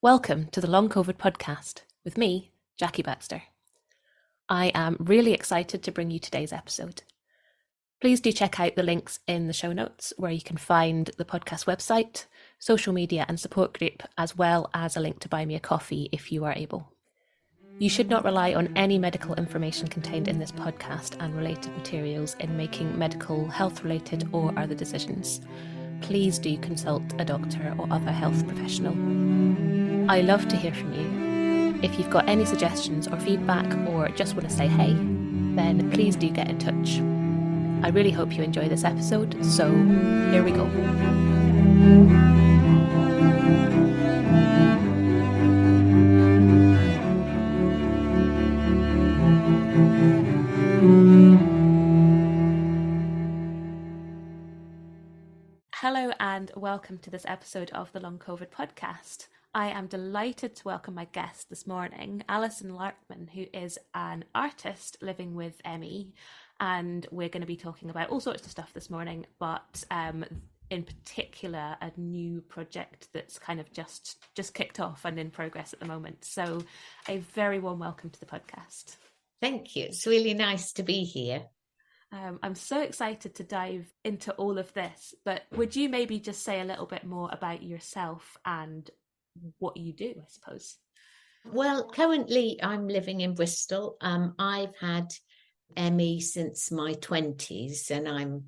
Welcome to the Long COVID podcast with me, Jackie Baxter. I am really excited to bring you today's episode. Please do check out the links in the show notes where you can find the podcast website, social media and support group, as well as a link to buy me a coffee if you are able. You should not rely on any medical information contained in this podcast and related materials in making medical, health-related or other decisions. Please do consult a doctor or other health professional. I love to hear from you. If you've got any suggestions or feedback or just want to say hey, then please do get in touch. I really hope you enjoy this episode, so here we go. Hello and welcome to this episode of the Long COVID podcast. I am delighted to welcome my guest this morning, Alison Larkman, who is an artist living with ME, and we're going to be talking about all sorts of stuff this morning, but in particular a new project that's kind of just kicked off and in progress at the moment. So a very warm welcome to the podcast. Thank you. It's really nice to be here. I'm so excited to dive into all of this, but would you maybe just say a little bit more about yourself and what you do, I suppose? Well, currently I'm living in Bristol. I've had ME since my 20s, and I'm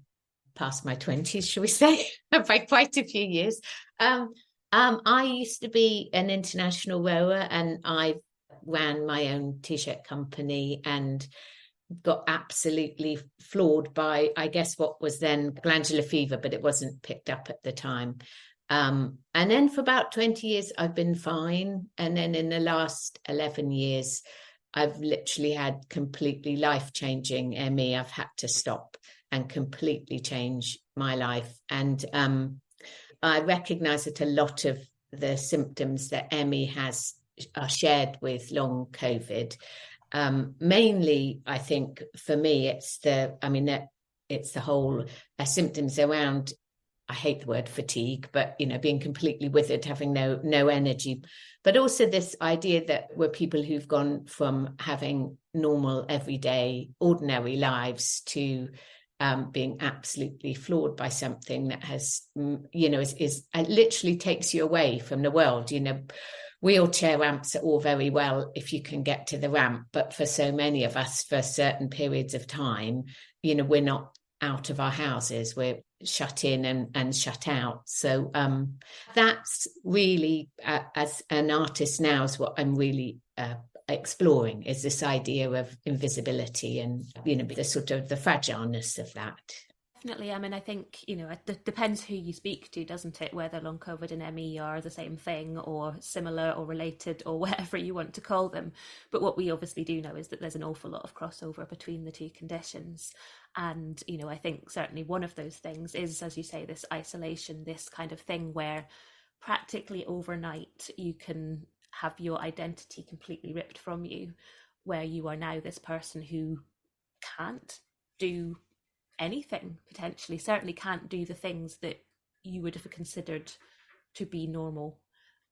past my 20s, shall we say, by quite a few years. I used to be an international rower, and I ran my own t-shirt company and got absolutely floored by, I guess, what was then glandular fever, but it wasn't picked up at the time. And then for about 20 years, I've been fine. And then in the last 11 years, I've literally had completely life-changing ME. I've had to stop and completely change my life. And I recognise that a lot of the symptoms that ME has are shared with long COVID. Mainly, I think for me, it's the whole symptoms around, I hate the word fatigue, but, being completely withered, having no energy, but also this idea that we're people who've gone from having normal, everyday, ordinary lives to being absolutely floored by something that has, is literally takes you away from the world. Wheelchair ramps are all very well if you can get to the ramp, but for so many of us, for certain periods of time, we're not out of our houses, we're shut in and shut out. So that's really, as an artist now, is what I'm really exploring, is this idea of invisibility and, the sort of the fragileness of that. Definitely. I mean, I think, it depends who you speak to, doesn't it? Whether long COVID and ME are the same thing or similar or related or whatever you want to call them. But what we obviously do know is that there's an awful lot of crossover between the two conditions. And, I think certainly one of those things is, as you say, this isolation, this kind of thing where practically overnight you can have your identity completely ripped from you, where you are now this person who can't do anything, potentially, certainly can't do the things that you would have considered to be normal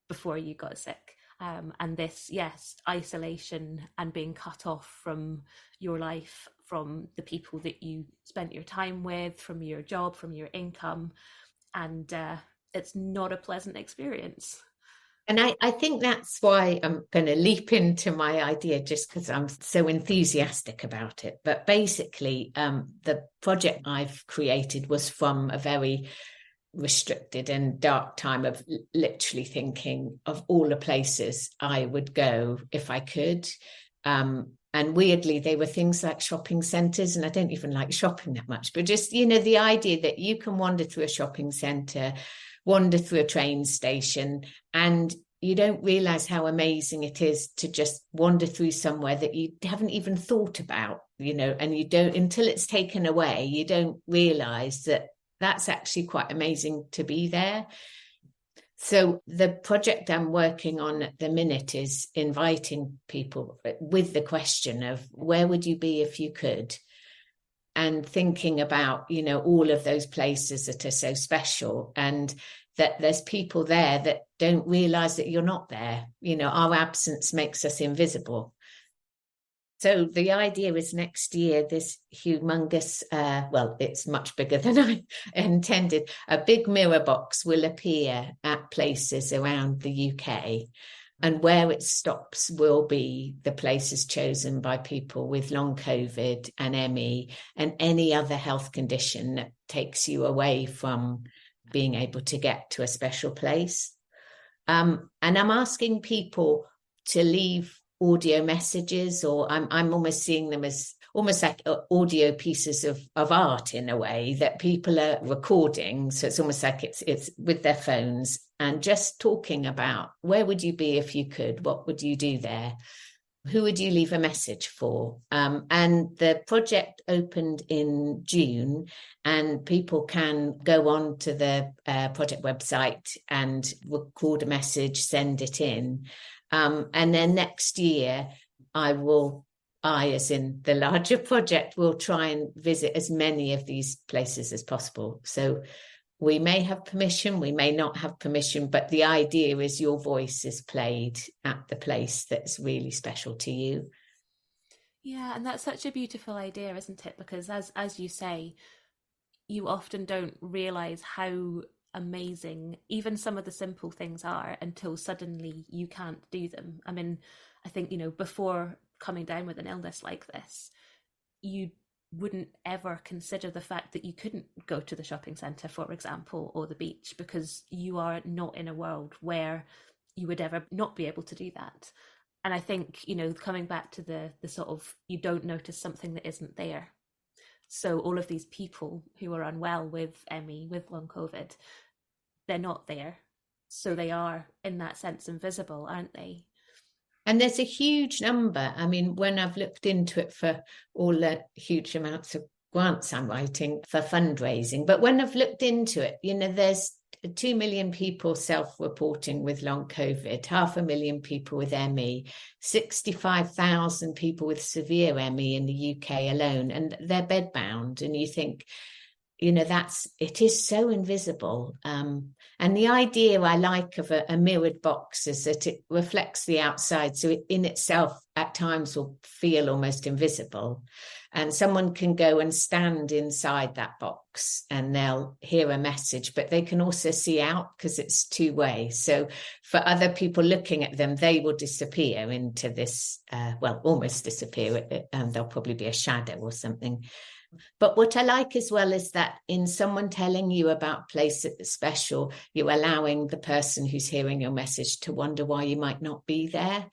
before you got sick. And this, yes, isolation and being cut off from your life, from the people that you spent your time with, from your job, from your income. And it's not a pleasant experience. And I think that's why I'm going to leap into my idea, just because I'm so enthusiastic about it. But basically, the project I've created was from a very restricted and dark time of literally thinking of all the places I would go if I could. And weirdly, they were things like shopping centres, and I don't even like shopping that much, but just, the idea that you can wander through a shopping centre, wander through a train station, and you don't realise how amazing it is to just wander through somewhere that you haven't even thought about, and you don't, until it's taken away, you don't realise that that's actually quite amazing to be there. So the project I'm working on at the minute is inviting people with the question of where would you be if you could? And thinking about, all of those places that are so special, and that there's people there that don't realize that you're not there. Our absence makes us invisible. So the idea is next year, this humongous, well, it's much bigger than I intended, a big mirror box will appear at places around the UK. And where it stops will be the places chosen by people with long COVID and ME and any other health condition that takes you away from being able to get to a special place. And I'm asking people to leave audio messages, or I'm almost seeing them as almost like audio pieces of art in a way that people are recording. So it's almost like it's with their phones and just talking about where would you be if you could, what would you do there? Who would you leave a message for? And the project opened in June, and people can go on to the project website and record a message, send it in. And then next year, I, as in the larger project, will try and visit as many of these places as possible. So we may have permission, we may not have permission, but the idea is your voice is played at the place that's really special to you. Yeah, and that's such a beautiful idea, isn't it? Because as you say, you often don't realize how amazing even some of the simple things are until suddenly you can't do them. I mean, I think, before coming down with an illness like this, you wouldn't ever consider the fact that you couldn't go to the shopping centre, for example, or the beach, because you are not in a world where you would ever not be able to do that. And I think, coming back to the sort of, you don't notice something that isn't there. So all of these people who are unwell with ME, with long COVID, they're not there. So they are, in that sense, invisible, aren't they? And there's a huge number. I mean, when I've looked into it for all the huge amounts of grants I'm writing for fundraising, but when I've looked into it, there's 2 million people self-reporting with long COVID, 500,000 people with ME, 65,000 people with severe ME in the UK alone, and they're bedbound. And you think, it is so invisible. And the idea I like of a mirrored box is that it reflects the outside. So it in itself at times will feel almost invisible. And someone can go and stand inside that box and they'll hear a message, but they can also see out because it's two-way. So for other people looking at them, they will disappear into this, almost disappear. And there'll probably be a shadow or something. But what I like as well is that in someone telling you about place that's special, you're allowing the person who's hearing your message to wonder why you might not be there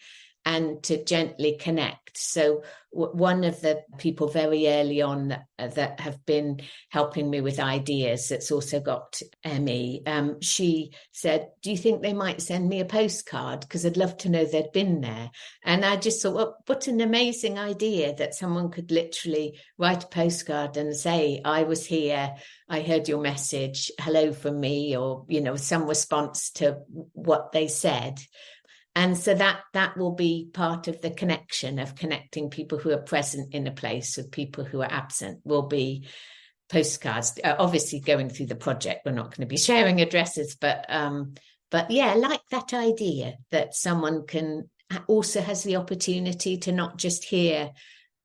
and to gently connect. So one of the people very early on that have been helping me with ideas that's also got ME, she said, do you think they might send me a postcard? Because I'd love to know they'd been there. And I just thought, well, what an amazing idea that someone could literally write a postcard and say, I was here, I heard your message, hello from me, or, some response to what they said. And so that will be part of the connection of connecting people who are present in a place with people who are absent will be postcards. Obviously, going through the project, we're not going to be sharing addresses, but yeah, I like that idea that someone can also has the opportunity to not just hear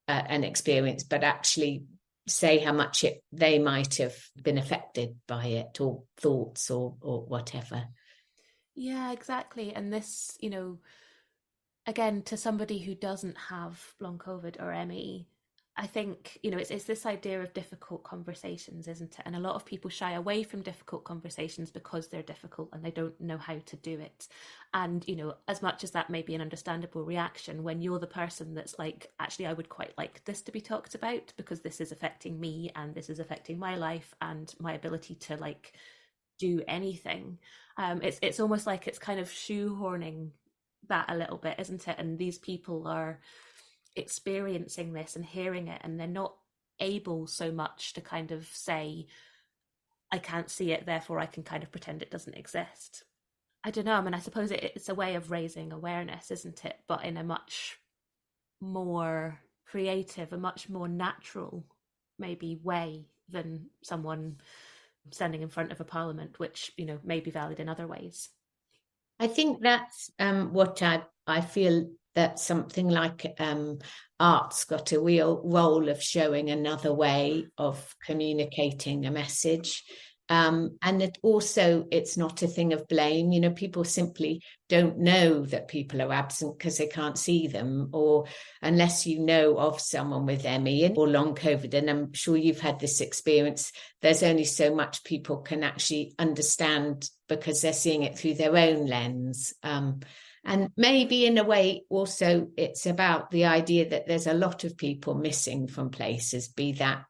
an experience, but actually say how much they might have been affected by it, or thoughts, or whatever. Yeah, exactly. And this, again, to somebody who doesn't have long COVID or ME, I think, it's this idea of difficult conversations, isn't it? And a lot of people shy away from difficult conversations because they're difficult and they don't know how to do it. And, as much as that may be an understandable reaction, when you're the person that's like, actually, I would quite like this to be talked about because this is affecting me and this is affecting my life and my ability to do anything. It's almost like it's kind of shoehorning that a little bit, isn't it? And these people are experiencing this and hearing it, and they're not able so much to kind of say, I can't see it, therefore I can kind of pretend it doesn't exist. I don't know. I mean, I suppose it's a way of raising awareness, isn't it? But in a much more creative, a much more natural, maybe, way than someone standing in front of a parliament, which, you know, may be valid in other ways. I think that's what I feel, that something like art's got a real role of showing another way of communicating a message. And it also, it's not a thing of blame. You know, people simply don't know that people are absent because they can't see them, or unless you know of someone with ME or long COVID. And I'm sure you've had this experience. There's only so much people can actually understand because they're seeing it through their own lens. And maybe in a way also it's about the idea that there's a lot of people missing from places, be that,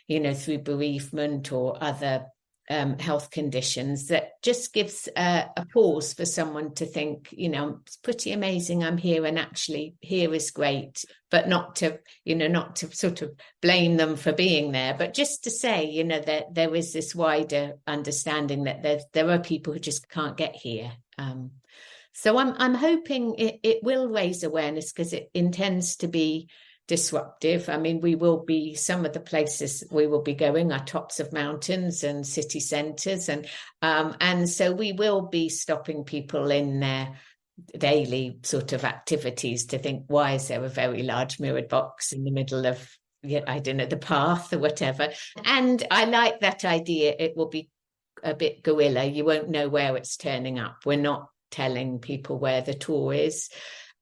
you know, through bereavement or other health conditions, that just gives a pause for someone to think, you know, it's pretty amazing I'm here, and actually here is great, but not to, you know, not to sort of blame them for being there, but just to say, you know, that there is this wider understanding that there are people who just can't get here. So I'm hoping it will raise awareness, because it intends to be disruptive. I mean, we will be, some of the places we will be going are tops of mountains and city centres, and so we will be stopping people in their daily sort of activities to think, why is there a very large mirrored box in the middle of, I don't know, the path or whatever. And I like that idea. It will be a bit guerrilla. You won't know where it's turning up. We're not telling people where the tour is.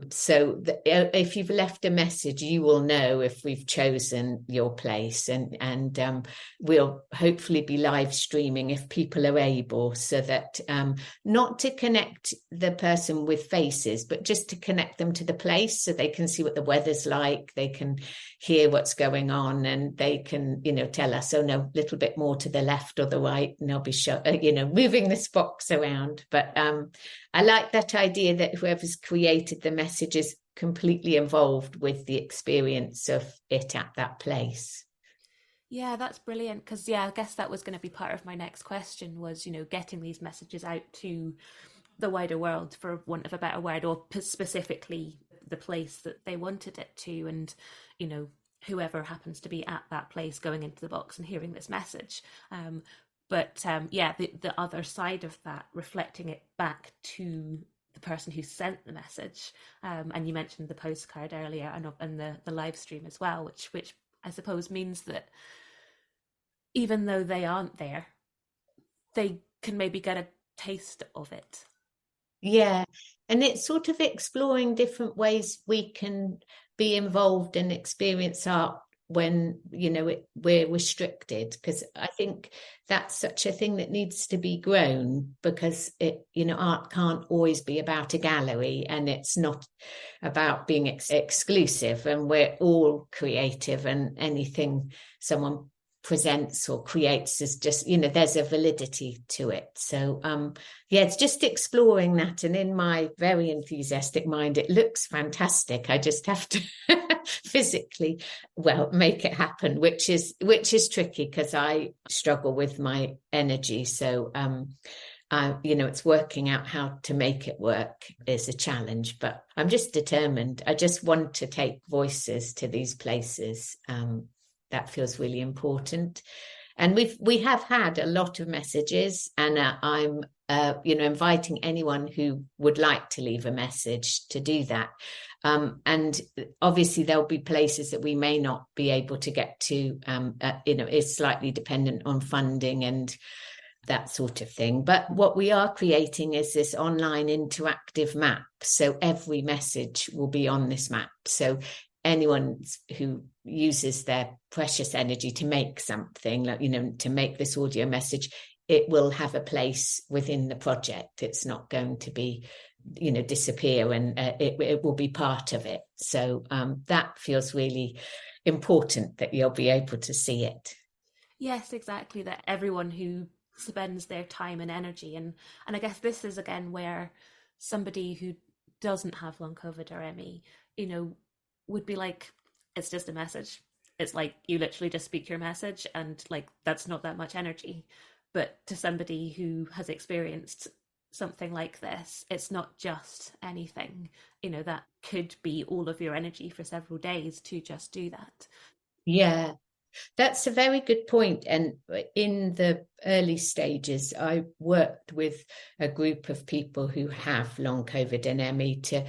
So if you've left a message, you will know if we've chosen your place, and we'll hopefully be live streaming if people are able, so that not to connect the person with faces, but just to connect them to the place, so they can see what the weather's like, they can hear what's going on, and they can, you know, tell us, oh no, a little bit more to the left or the right, and I'll be you know, moving this box around. But I like that idea that whoever's created the message is completely involved with the experience of it at that place. Yeah, that's brilliant. Because, yeah, I guess that was going to be part of my next question was, you know, getting these messages out to the wider world, for want of a better word, or specifically the place that they wanted it to. And, you know, whoever happens to be at that place going into the box and hearing this message. Yeah, the other side of that, reflecting it back to the person who sent the message. And you mentioned the postcard earlier, and the live stream as well, which I suppose means that even though they aren't there, they can maybe get a taste of it. Yeah, and it's sort of exploring different ways we can be involved and experience art when, you know, we're restricted, because I think that's such a thing that needs to be grown, because it, you know, art can't always be about a gallery, and it's not about being exclusive, and we're all creative, and anything someone presents or creates is just, you know, there's a validity to it. So yeah, it's just exploring that, and in my very enthusiastic mind it looks fantastic. I just have to physically, well, make it happen, which is tricky, because I struggle with my energy. So you know, it's working out how to make it work is a challenge, but I'm just determined. I just want to take voices to these places. That feels really important. And we have had a lot of messages, and I'm you know, inviting anyone who would like to leave a message to do that. And obviously there'll be places that we may not be able to get to. You know, it's slightly dependent on funding and that sort of thing. But what we are creating is this online interactive map. So every message will be on this map. So anyone who uses their precious energy to make something, like, you know, to make this audio message, it will have a place within the project. It's not going to be, you know, disappear, and it will be part of it. So that feels really important, that you'll be able to see it. Yes, exactly. That everyone who spends their time and energy, and I guess this is again where somebody who doesn't have long COVID or ME, you know, would be like, it's just a message. It's like you literally just speak your message, and like that's not that much energy. But to somebody who has experienced something like this, it's not just anything, you know, that could be all of your energy for several days to just do that. Yeah. That's a very good point. And in the early stages, I worked with a group of people who have long COVID and ME to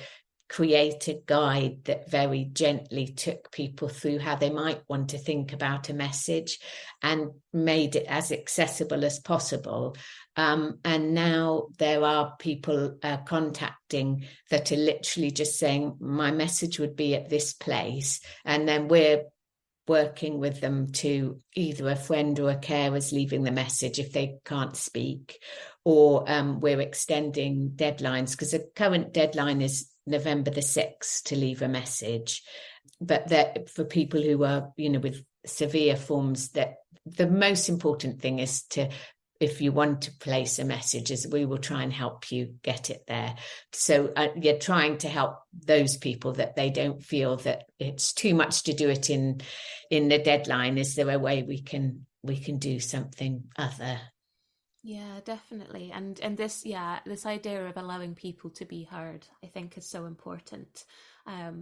create a guide that very gently took people through how they might want to think about a message and made it as accessible as possible. And now there are people contacting that are literally just saying, my message would be at this place. And then we're working with them to either a friend or a carer is leaving the message if they can't speak, or we're extending deadlines, because the current deadline is November the 6th to leave a message. But that for people who are, with severe forms, that the most important thing is to, if you want to place a message, is we will try and help you get it there. So you're trying to help those people that they don't feel that it's too much to do it in the deadline. Is there a way we can do something other? Yeah, definitely. And this idea of allowing people to be heard, I think, is so important.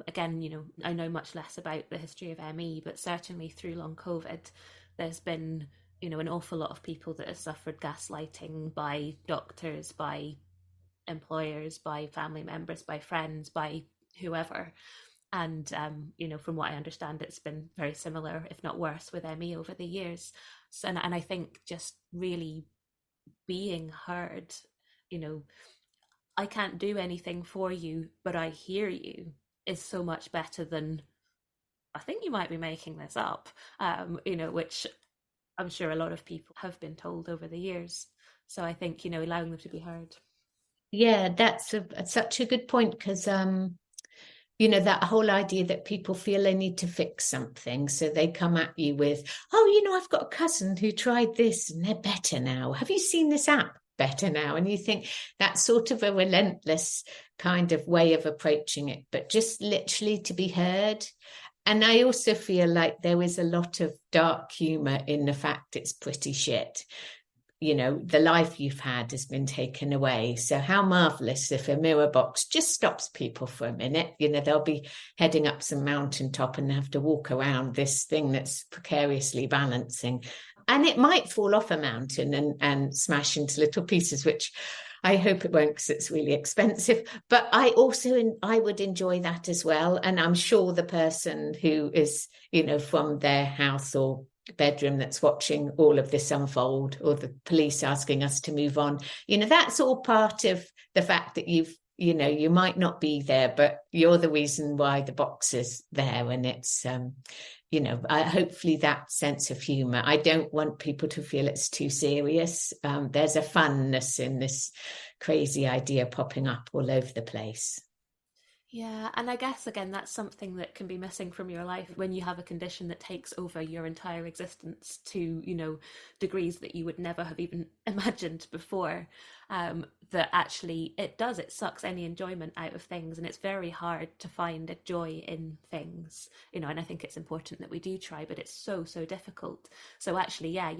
Again, I know much less about the history of ME, but certainly through long COVID, there's been, an awful lot of people that have suffered gaslighting by doctors, by employers, by family members, by friends, by whoever. And from what I understand, it's been very similar, if not worse, with ME over the years. So, and I think just really being heard, I can't do anything for you, but I hear you, is so much better than, I think you might be making this up, which I'm sure a lot of people have been told over the years. So I think, allowing them to be heard. Yeah, that's such a good point, because that whole idea that people feel they need to fix something. So they come at you with, oh, I've got a cousin who tried this and they're better now. Have you seen this app? Better now. And you think that's sort of a relentless kind of way of approaching it, but just literally to be heard. And I also feel like there is a lot of dark humor in the fact it's pretty shit. The life you've had has been taken away. So how marvelous if a mirror box just stops people for a minute. They'll be heading up some mountaintop and have to walk around this thing that's precariously balancing. And it might fall off a mountain and smash into little pieces, which I hope it won't, because it's really expensive. But I would enjoy that as well. And I'm sure the person who is, from their house or bedroom that's watching all of this unfold, or the police asking us to move on, that's all part of the fact that you might not be there, but you're the reason why the box is there. And it's hopefully that sense of humor. I don't want people to feel it's too serious. There's a funness in this crazy idea popping up all over the place. Yeah, and I guess again that's something that can be missing from your life when you have a condition that takes over your entire existence to, degrees that you would never have even imagined before. That actually it sucks any enjoyment out of things, and it's very hard to find a joy in things, and I think it's important that we do try, but it's so difficult. So actually, yeah,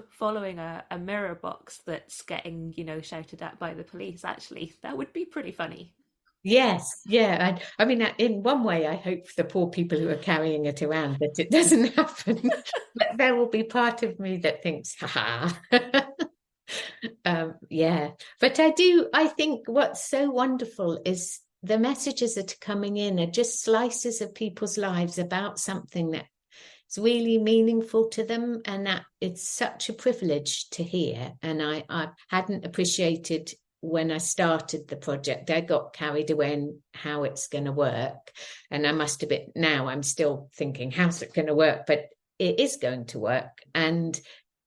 following a mirror box that's getting, shouted at by the police, actually, that would be pretty funny. Yes, yeah. I mean, in one way, I hope for the poor people who are carrying it around that it doesn't happen. But there will be part of me that thinks, ha. Yeah. But I think what's so wonderful is the messages that are coming in are just slices of people's lives about something that is really meaningful to them, and that it's such a privilege to hear. And I hadn't appreciated when I started the project. I got carried away in how it's going to work. And I must admit, now I'm still thinking, how's it going to work? But it is going to work. And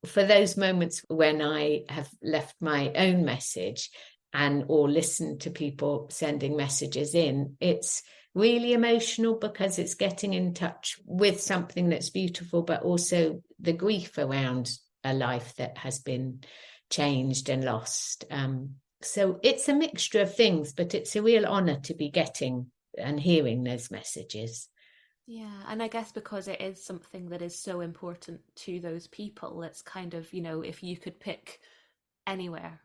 for those moments when I have left my own message or listened to people sending messages in, it's really emotional, because it's getting in touch with something that's beautiful, but also the grief around a life that has been changed and lost. So it's a mixture of things, but it's a real honor to be getting and hearing those messages. Yeah, and I guess because it is something that is so important to those people, it's kind of, if you could pick anywhere,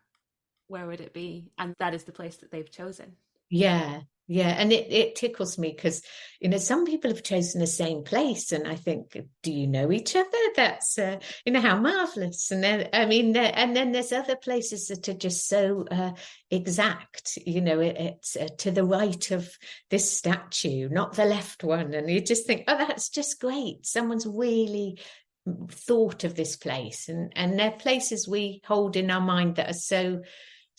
where would it be? And that is the place that they've chosen. Yeah, Yeah, and it tickles me because, some people have chosen the same place, and I think, do you know each other? That's, how marvelous. And then, and then there's other places that are just so exact. It's to the right of this statue, not the left one, and you just think, oh, that's just great. Someone's really thought of this place, and they're places we hold in our mind that are so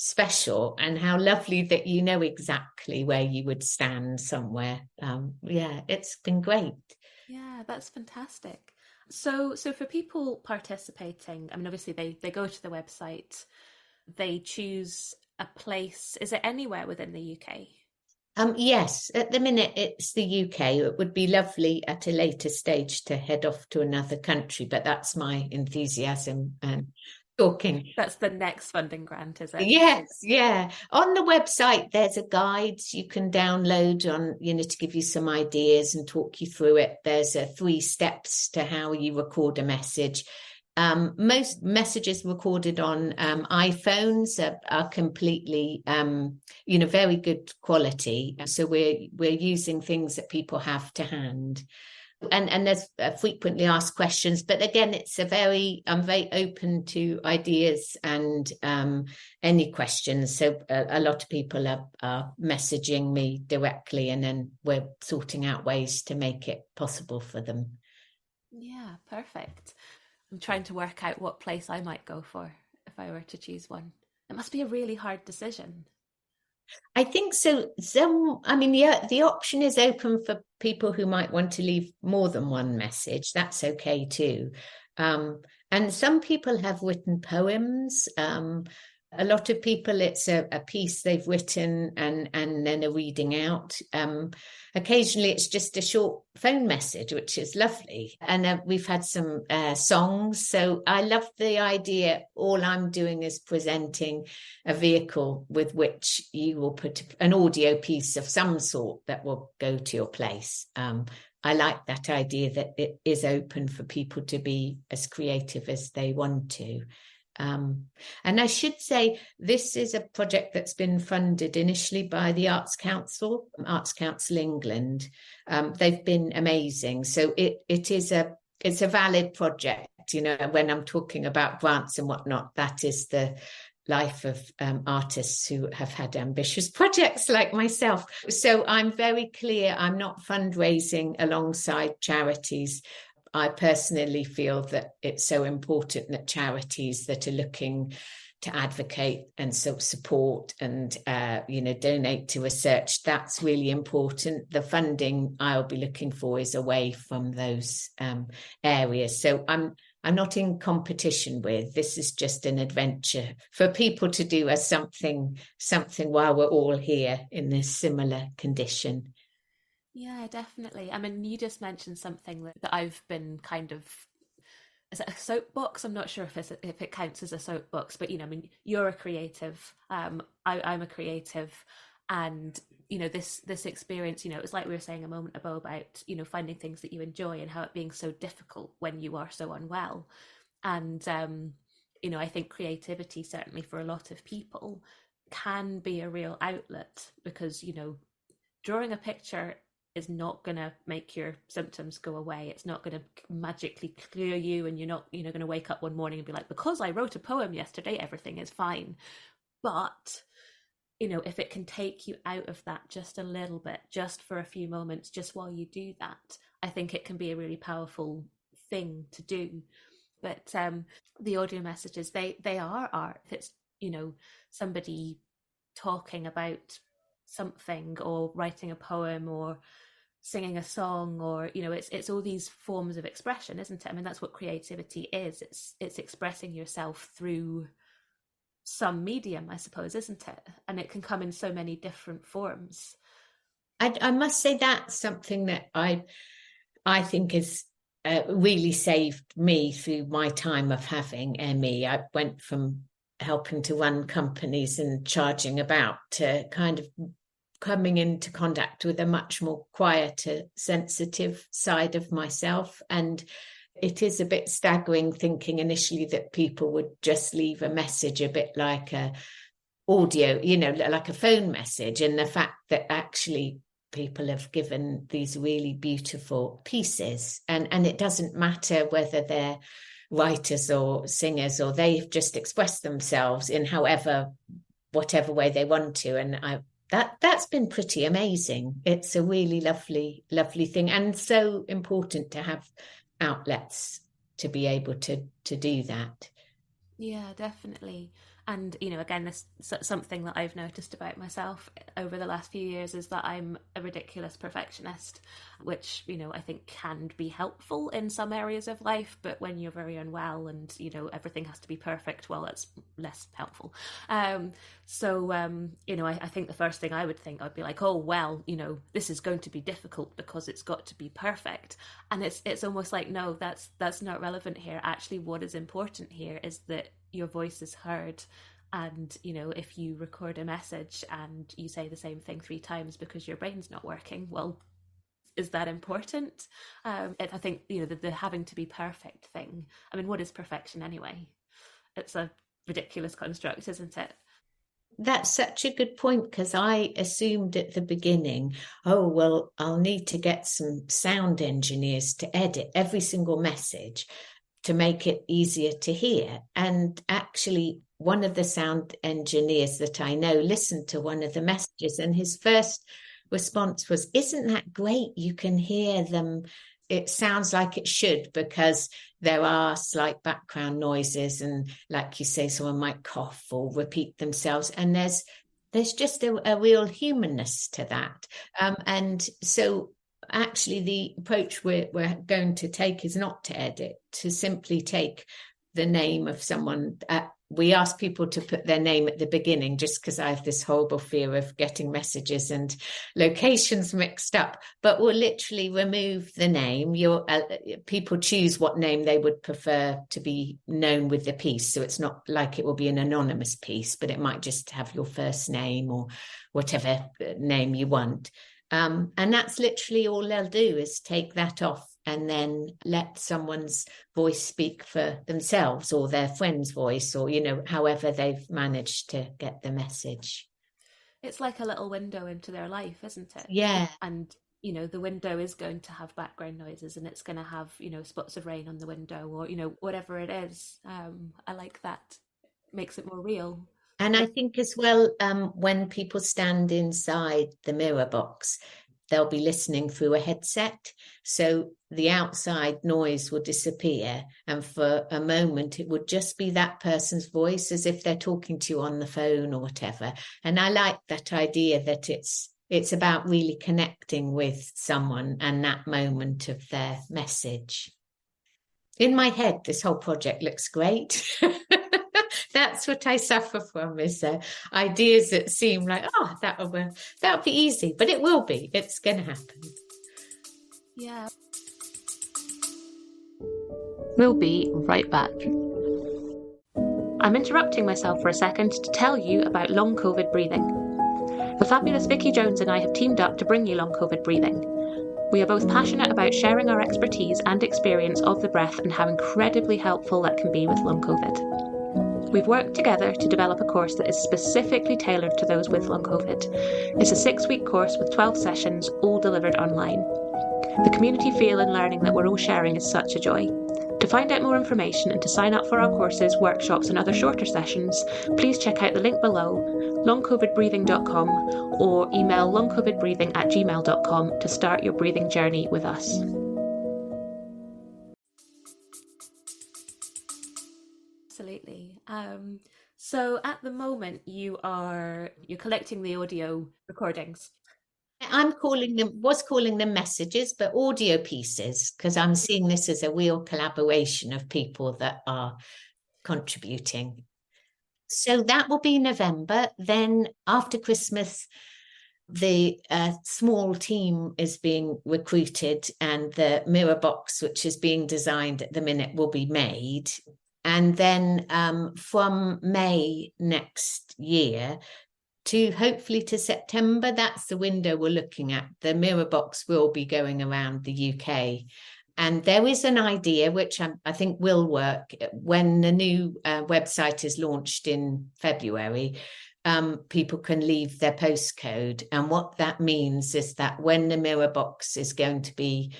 special, and how lovely that exactly where you would stand somewhere. Yeah, it's been great. Yeah, that's fantastic. So for people participating, I mean, obviously they go to the website, they choose a place. Is it anywhere within the UK? Yes, at the minute it's the UK. It would be lovely at a later stage to head off to another country, but that's my enthusiasm and talking. That's the next funding grant, is it? Yes, yeah. On the website, there's a guide you can download on, to give you some ideas and talk you through it. There's 3 steps to how you record a message. Most messages recorded on iPhones are completely, very good quality. So we're using things that people have to hand. And there's frequently asked questions, but again, I'm very open to ideas and any questions. So a lot of people are messaging me directly, and then we're sorting out ways to make it possible for them. Yeah, perfect. I'm trying to work out what place I might go for if I were to choose one. It must be a really hard decision. I think so. Yeah, the option is open for people who might want to leave more than one message. That's okay too. And some people have written poems. A lot of people, it's a piece they've written and then a reading out. Occasionally, it's just a short phone message, which is lovely. And we've had some songs. So I love the idea. All I'm doing is presenting a vehicle with which you will put an audio piece of some sort that will go to your place. I like that idea that it is open for people to be as creative as they want to. And I should say, this is a project that's been funded initially by the Arts Council England. They've been amazing. So it's a valid project. When I'm talking about grants and whatnot, that is the life of artists who have had ambitious projects like myself. So I'm very clear, I'm not fundraising alongside charities. I personally feel that it's so important that charities that are looking to advocate and support and donate to research, that's really important. The funding I'll be looking for is away from those areas. So I'm not in competition with. This is just an adventure for people to do as something while we're all here in this similar condition. Yeah, definitely. I mean, you just mentioned something that I've been kind of, is it a soapbox? I'm not sure if it counts as a soapbox, but I mean, you're a creative. I'm a creative, and this experience. It's like we were saying a moment ago about finding things that you enjoy and how it being so difficult when you are so unwell, and I think creativity, certainly for a lot of people, can be a real outlet because drawing a picture is not going to make your symptoms go away. It's not going to magically clear you, and you're not going to wake up one morning and be like, because I wrote a poem yesterday, everything is fine. But if it can take you out of that just a little bit, just for a few moments, just while you do that, I think it can be a really powerful thing to do. But the audio messages, they are art. It's somebody talking about something or writing a poem or singing a song, or it's all these forms of expression, isn't it? I mean, that's what creativity is. It's expressing yourself through some medium, I suppose, isn't it? And it can come in so many different forms. I must say that's something that I think has really saved me through my time of having ME. I went from helping to run companies and charging about to kind of coming into contact with a much more quieter, sensitive side of myself. And it is a bit staggering thinking initially that people would just leave a message, a bit like audio, like a phone message, and the fact that actually people have given these really beautiful pieces, and it doesn't matter whether they're writers or singers, or they've just expressed themselves in whatever way they want to. And that's been pretty amazing. It's a really lovely thing, and so important to have outlets to be able to do that. Yeah, definitely. And, again, this something that I've noticed about myself over the last few years is that I'm a ridiculous perfectionist, which, I think can be helpful in some areas of life, but when you're very unwell and, everything has to be perfect, well, that's less helpful. I think the first thing I would think, I'd be like, oh, well, this is going to be difficult because it's got to be perfect. And it's almost like, no, that's not relevant here. Actually, what is important here is that your voice is heard. And, if you record a message and you say the same thing 3 times because your brain's not working, well, is that important? I think, the having to be perfect thing. I mean, what is perfection anyway? It's a ridiculous construct, isn't it? That's such a good point, because I assumed at the beginning, oh, well, I'll need to get some sound engineers to edit every single message to make it easier to hear. And actually, one of the sound engineers that I know listened to one of the messages, and his first response was, isn't that great? You can hear them. It sounds like it should, because there are slight background noises, and like you say, someone might cough or repeat themselves, and there's just a real humanness to that. And so actually the approach we're going to take is not to edit, to simply take the name of someone. We ask people to put their name at the beginning, just because I have this horrible fear of getting messages and locations mixed up. But we'll literally remove the name. People choose what name they would prefer to be known with the piece. So it's not like it will be an anonymous piece, but it might just have your first name or whatever name you want. And that's literally all they'll do, is take that off and then let someone's voice speak for themselves, or their friend's voice, or, however they've managed to get the message. It's like a little window into their life, isn't it? Yeah. And, the window is going to have background noises, and it's going to have, spots of rain on the window, or, whatever it is. I like that. It makes it more real. And I think as well, when people stand inside the mirror box, they'll be listening through a headset. So the outside noise will disappear. And for a moment, it would just be that person's voice, as if they're talking to you on the phone or whatever. And I like that idea that it's about really connecting with someone and that moment of their message. In my head, this whole project looks great. That's what I suffer from, is ideas that seem like, oh, that'll be easy, but it will be. It's going to happen. Yeah. We'll be right back. I'm interrupting myself for a second to tell you about long COVID breathing. The fabulous Vicky Jones and I have teamed up to bring you long COVID breathing. We are both passionate about sharing our expertise and experience of the breath, and how incredibly helpful that can be with long COVID. We've worked together to develop a course that is specifically tailored to those with long COVID. It's a 6-week course with 12 sessions, all delivered online. The community feel and learning that we're all sharing is such a joy. To find out more information and to sign up for our courses, workshops and other shorter sessions, please check out the link below, longcovidbreathing.com, or email longcovidbreathing@gmail.com to start your breathing journey with us. Absolutely. So at the moment, you're collecting the audio recordings. I'm calling them messages, but audio pieces, because I'm seeing this as a real collaboration of people that are contributing. So that will be November. Then after Christmas, the small team is being recruited, and the mirror box, which is being designed at the minute, will be made. And then from May next year to hopefully to September, that's the window we're looking at. The mirror box will be going around the UK. And there is an idea, which I think will work, when the new website is launched in February. people can leave their postcode. And what that means is that when the mirror box is going to be,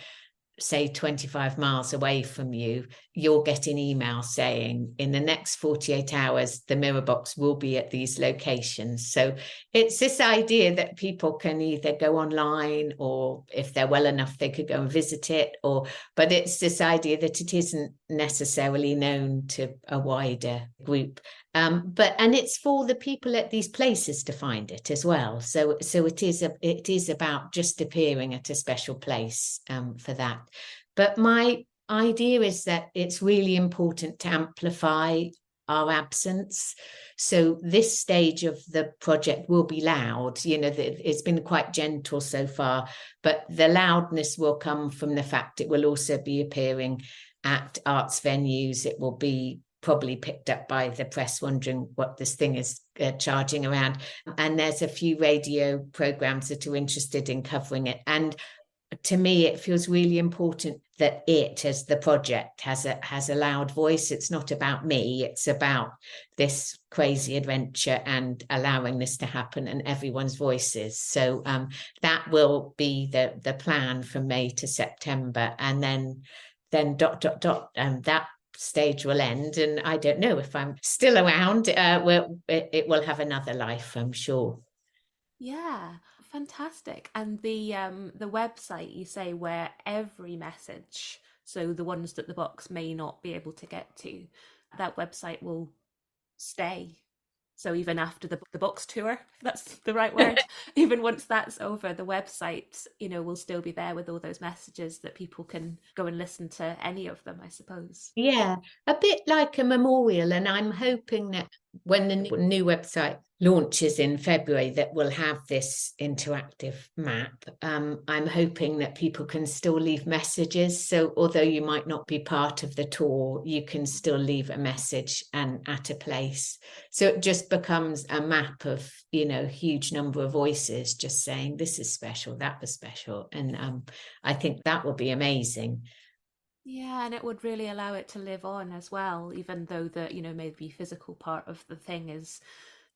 say, 25 miles away from you, you're getting emails saying in the next 48 hours, the mirror box will be at these locations. So it's this idea that people can either go online, or if they're well enough, they could go and visit it, but it's this idea that it isn't necessarily known to a wider group. And it's for the people at these places to find it as well. So it is about just appearing at a special place for that. But my idea is that it's really important to amplify our absence. So this stage of the project will be loud. It's been quite gentle so far, but the loudness will come from the fact it will also be appearing at arts venues. It will be probably picked up by the press wondering what this thing is charging around. And there's a few radio programs that are interested in covering it. And to me, it feels really important that it, as the project, has a loud voice. It's not about me. It's about this crazy adventure and allowing this to happen, and everyone's voices. So that will be the plan from May to September. And then ... that stage will end, and I don't know if I'm still around. It will have another life, I'm sure. Yeah, fantastic. And the website, you say, where every message, so the ones that the box may not be able to get to, that website will stay. So even after the box tour, if that's the right word, even once that's over, the website, will still be there with all those messages that people can go and listen to any of them, I suppose. Yeah, a bit like a memorial. And I'm hoping that when the new website launches in February, that will have this interactive map. I'm hoping that people can still leave messages. So although you might not be part of the tour, you can still leave a message and at a place. So it just becomes a map of, huge number of voices just saying, this is special, that was special. And I think that will be amazing. Yeah, and it would really allow it to live on as well, even though the, maybe physical part of the thing is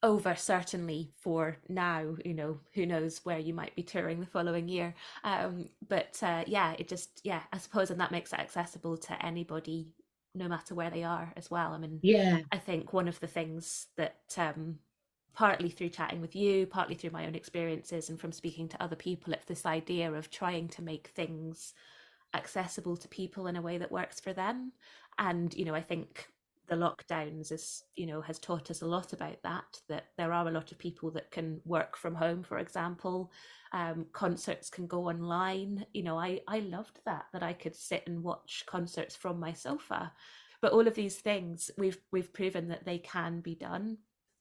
over, certainly for now. Who knows where you might be touring the following year. But it just, I suppose, and that makes it accessible to anybody, no matter where they are as well. I mean, yeah, I think one of the things that partly through chatting with you, partly through my own experiences and from speaking to other people, it's this idea of trying to make things accessible to people in a way that works for them. And I think the lockdowns has taught us a lot about that there are a lot of people that can work from home, for example. Concerts can go online. I loved that I could sit and watch concerts from my sofa. But all of these things, we've proven that they can be done.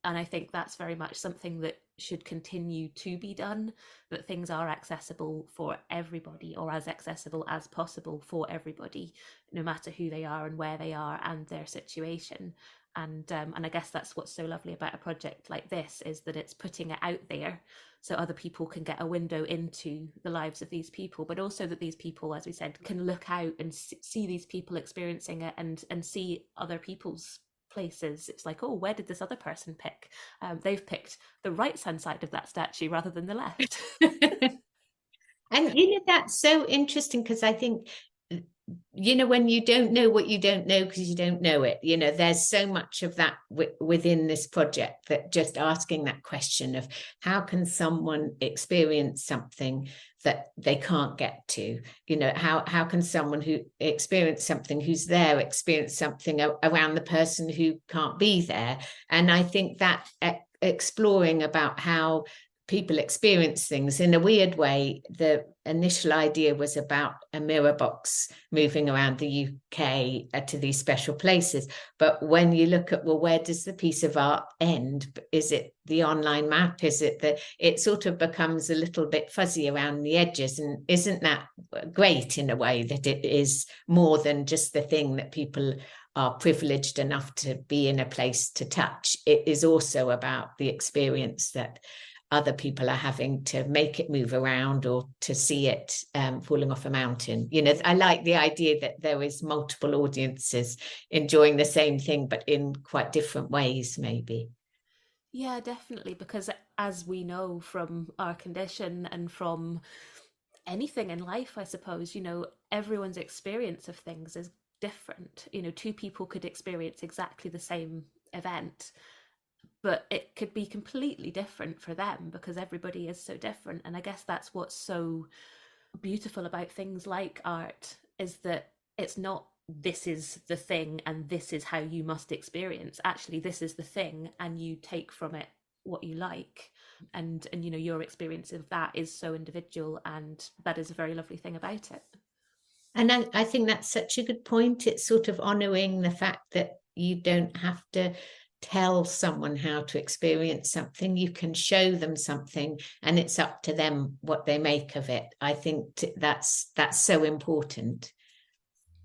And I think that's very much something that should continue to be done, that things are accessible for everybody, or as accessible as possible for everybody, no matter who they are and where they are and their situation. And I guess that's what's so lovely about a project like this, is that it's putting it out there so other people can get a window into the lives of these people, but also that these people, as we said, can look out and see these people experiencing it and see other people's places. It's like, oh, where did this other person pick? They've picked the right hand side of that statue rather than the left. And that's so interesting, because I think when you don't know what you don't know because you don't know it, there's so much of that within this project, that just asking that question of how can someone experience something that they can't get to, how can someone who experience something who's there experience something around the person who can't be there. And I think that exploring about how people experience things in a weird way. The initial idea was about a mirror box moving around the UK to these special places. But when you look at, well, where does the piece of art end? Is it the online map? Is it it sort of becomes a little bit fuzzy around the edges? And isn't that great in a way, that it is more than just the thing that people are privileged enough to be in a place to touch? It is also about the experience that other people are having to make it move around, or to see it falling off a mountain. I like the idea that there is multiple audiences enjoying the same thing, but in quite different ways, maybe. Yeah, definitely, because as we know from our condition and from anything in life, I suppose, everyone's experience of things is different. Two people could experience exactly the same event, but it could be completely different for them because everybody is so different. And I guess that's what's so beautiful about things like art, is that it's not this is the thing and this is how you must experience. Actually, this is the thing and you take from it what you like. And your experience of that is so individual, and that is a very lovely thing about it. And I think that's such a good point. It's sort of honouring the fact that you don't have to tell someone how to experience something. You can show them something, and it's up to them what they make of it. I think that's so important.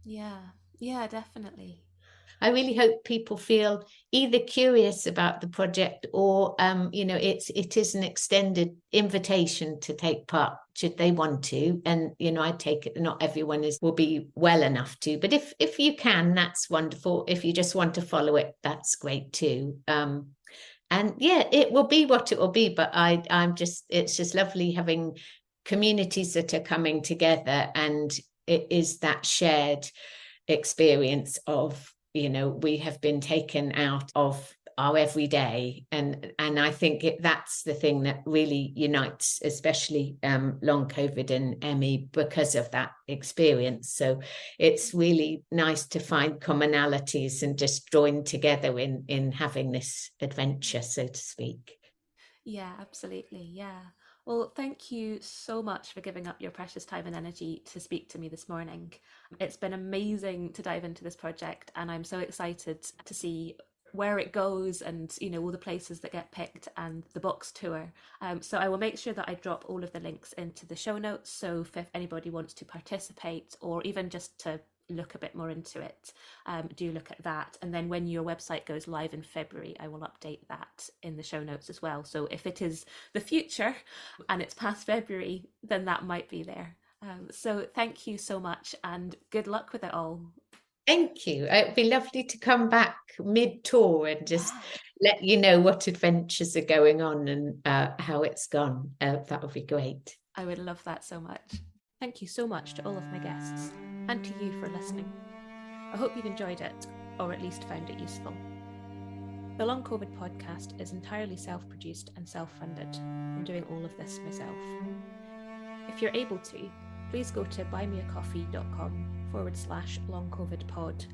Yeah, definitely. I really hope people feel either curious about the project or, it is an extended invitation to take part should they want to. And, I take it not everyone will be well enough to, but if you can, that's wonderful. If you just want to follow it, that's great too. And yeah, it will be what it will be, but it's just lovely having communities that are coming together, and it is that shared experience of, we have been taken out of our everyday, and I think that's the thing that really unites, especially long COVID and ME, because of that experience. So it's really nice to find commonalities and just join together in having this adventure, so to speak. Yeah, absolutely. Yeah. Well, thank you so much for giving up your precious time and energy to speak to me this morning. It's been amazing to dive into this project, and I'm so excited to see where it goes and all the places that get picked and the box tour. So I will make sure that I drop all of the links into the show notes, so if anybody wants to participate or even just to look a bit more into it, do look at that. And then when your website goes live in February, I will update that in the show notes as well. So if it is the future and it's past February, then that might be there. So thank you so much, and good luck with it all. Thank you. It'd be lovely to come back mid-tour and just let you know what adventures are going on and how it's gone. That would be great. I would love that so much. Thank you so much to all of my guests, and to you for listening. I hope you've enjoyed it, or at least found it useful. The Long COVID podcast is entirely self-produced and self-funded. I'm doing all of this myself. If you're able to, please go to buymeacoffee.com/longcovidpod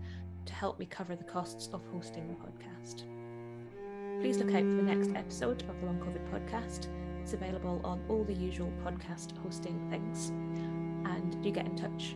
to help me cover the costs of hosting the podcast. Please look out for the next episode of the Long COVID podcast. It's available on all the usual podcast hosting things. And do get in touch